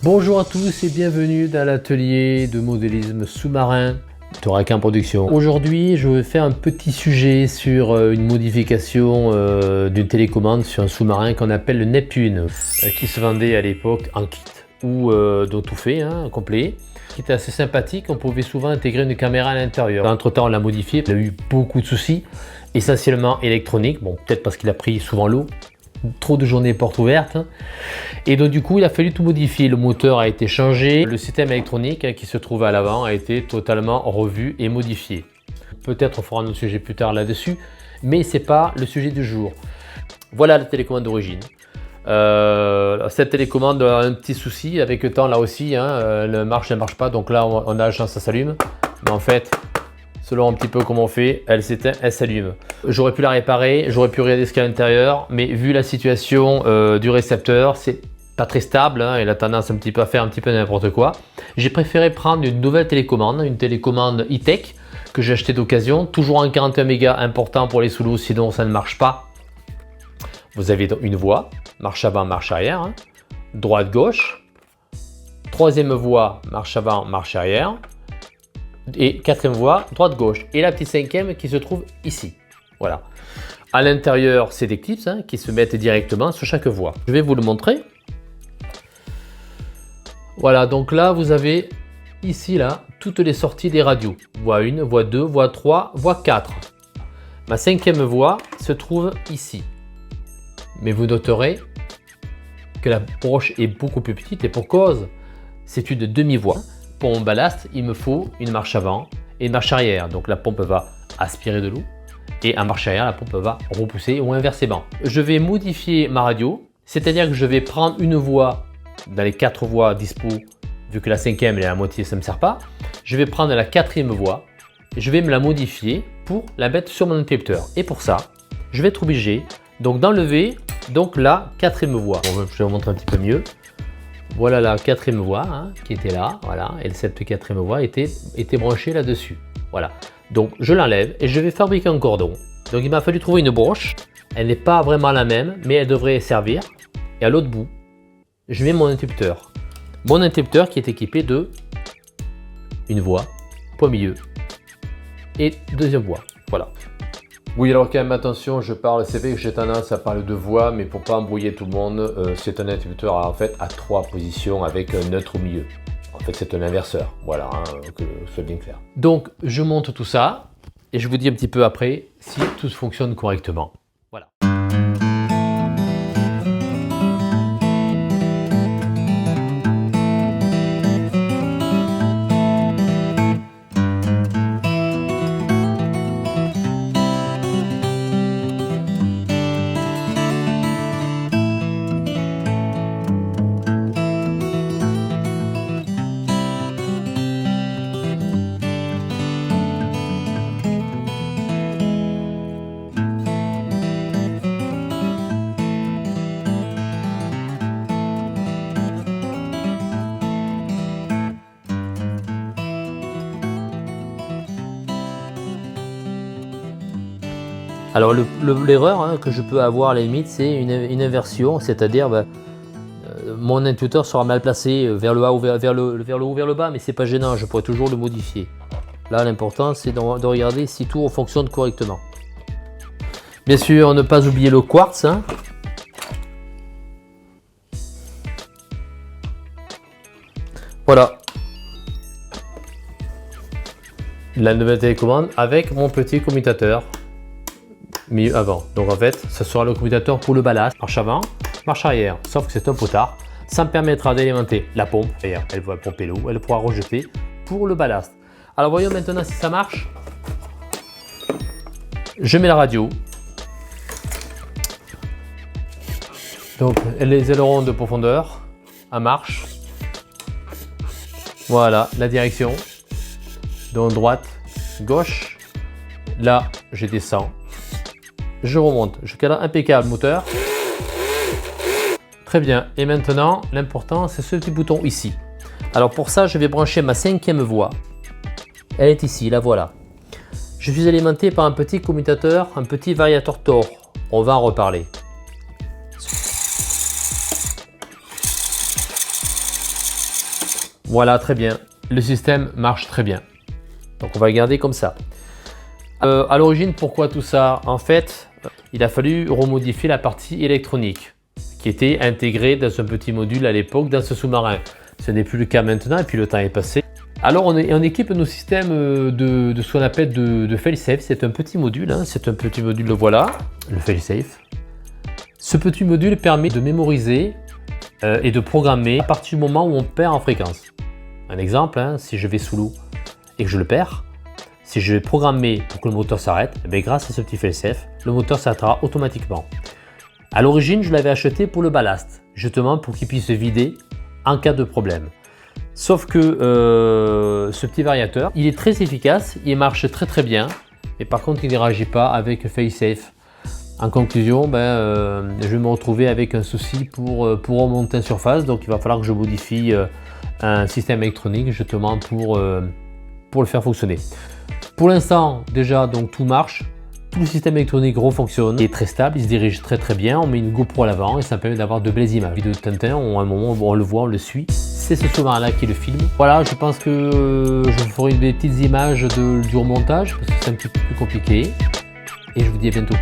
Bonjour à tous et bienvenue dans l'atelier de modélisme sous-marin de Raquin Production. Aujourd'hui, je vais faire un petit sujet sur une modification d'une télécommande sur un sous-marin qu'on appelle le Neptune, qui se vendait à l'époque en kit ou de tout fait, complet, qui était assez sympathique. On pouvait souvent intégrer une caméra à l'intérieur. Entre temps, on l'a modifié, il a eu beaucoup de soucis, essentiellement électronique, bon, peut-être parce qu'il a pris souvent l'eau. Trop de journées portes ouvertes et donc du coup il a fallu tout modifier. Le moteur a été changé, le système électronique qui se trouve à l'avant a été totalement revu et modifié. Peut-être on fera un sujet plus tard là-dessus, mais c'est pas le sujet du jour. Voilà la télécommande d'origine. Cette télécommande a un petit souci avec le temps là aussi, elle marche pas, donc là on a la chance, ça s'allume, mais en fait selon un petit peu comment on fait, elle s'éteint, elle s'allume. J'aurais pu la réparer, j'aurais pu regarder ce qu'il y a à l'intérieur, mais vu la situation du récepteur, c'est pas très stable, il a tendance un petit peu à faire un petit peu n'importe quoi. J'ai préféré prendre une nouvelle télécommande, une télécommande e-tech que j'ai acheté d'occasion, toujours en 41 mégas, important pour les sous l'eau, sinon ça ne marche pas. Vous avez une voie, marche avant, marche arrière, droite, gauche, troisième voie, marche avant, marche arrière, et quatrième voie, droite gauche, et la petite cinquième qui se trouve ici. Voilà. À l'intérieur, c'est des clips qui se mettent directement sur chaque voie. Je vais vous le montrer. Voilà, donc là vous avez ici là toutes les sorties des radios. Voie 1, voie 2, voie 3, voie 4. Ma cinquième voie se trouve ici. Mais vous noterez que la broche est beaucoup plus petite et pour cause, c'est une demi-voie. Pour mon ballast, il me faut une marche avant et une marche arrière. Donc la pompe va aspirer de l'eau et en marche arrière, la pompe va repousser ou inversement. Je vais modifier ma radio, c'est-à-dire que je vais prendre une voie dans les 4 voies dispo, vu que la cinquième elle est à la moitié, ça ne me sert pas. Je vais prendre la quatrième voie et je vais me la modifier pour la mettre sur mon interrupteur. Et pour ça, je vais être obligé donc d'enlever donc la quatrième voie. Bon, je vais vous montrer un petit peu mieux. Voilà la quatrième voie qui était là, voilà, et cette quatrième voie était branchée là-dessus. Voilà, donc je l'enlève et je vais fabriquer un cordon. Donc il m'a fallu trouver une broche, elle n'est pas vraiment la même, mais elle devrait servir. Et à l'autre bout, je mets mon interrupteur. Mon interrupteur qui est équipé de une voie, point milieu, et deuxième voie, voilà. Oui, alors quand même attention, c'est vrai que j'ai tendance à parler de voix, mais pour pas embrouiller tout le monde, c'est un interrupteur en fait à 3 positions avec un neutre au milieu. En fait, c'est un inverseur, voilà, que ce soit bien clair. Donc, je monte tout ça et je vous dis un petit peu après si tout fonctionne correctement. Voilà. Alors l'erreur que je peux avoir à la limite, c'est une inversion, c'est-à-dire mon interrupteur sera mal placé vers le haut ou vers le bas, mais c'est pas gênant, je pourrais toujours le modifier. Là l'important c'est de regarder si tout fonctionne correctement. Bien sûr, ne pas oublier le quartz. Voilà. La nouvelle télécommande avec mon petit commutateur. Milieu avant. Donc en fait, ça sera le commutateur pour le ballast, marche avant, marche arrière. Sauf que c'est un potard. Ça me permettra d'alimenter la pompe. D'ailleurs, elle va pomper l'eau, elle pourra rejeter pour le ballast. Alors voyons maintenant si ça marche. Je mets la radio. Donc les ailerons de profondeur en marche. Voilà la direction. Donc droite, gauche. Là, je descends. Je remonte, je cadre impeccable moteur. Très bien, et maintenant l'important c'est ce petit bouton ici. Alors pour ça je vais brancher ma cinquième voie. Elle est ici, la voilà. Je suis alimenté par un petit commutateur, un petit variateur Thor. On va en reparler. Voilà, très bien. Le système marche très bien. Donc on va le garder comme ça. À l'origine, pourquoi tout ça? En fait, il a fallu remodifier la partie électronique qui était intégrée dans un petit module à l'époque dans ce sous-marin. Ce n'est plus le cas maintenant et puis le temps est passé. Alors on équipe nos systèmes de ce qu'on appelle de fail-safe. C'est un petit module, hein. C'est un petit module, le voilà, le fail-safe. Ce petit module permet de mémoriser et de programmer à partir du moment où on perd en fréquence. Un exemple, hein, si je vais sous l'eau et que je le perds, si je vais programmer pour que le moteur s'arrête, grâce à ce petit fail-safe, le moteur s'arrêtera automatiquement. À l'origine, je l'avais acheté pour le ballast, justement pour qu'il puisse se vider en cas de problème. Sauf que ce petit variateur, il est très efficace, il marche très bien, mais par contre il ne réagit pas avec fail-safe. En conclusion, je vais me retrouver avec un souci pour remonter en surface, donc il va falloir que je modifie un système électronique justement pour le faire fonctionner. Pour l'instant, déjà, donc tout marche. Tout le système électronique refonctionne, il est très stable, il se dirige très bien. On met une GoPro à l'avant et ça permet d'avoir de belles images. De Tintin, à un moment, on le voit, on le suit. C'est ce sous-marin-là qui le filme. Voilà, je pense que je vous ferai des petites images du remontage parce que c'est un petit peu plus compliqué. Et je vous dis à bientôt.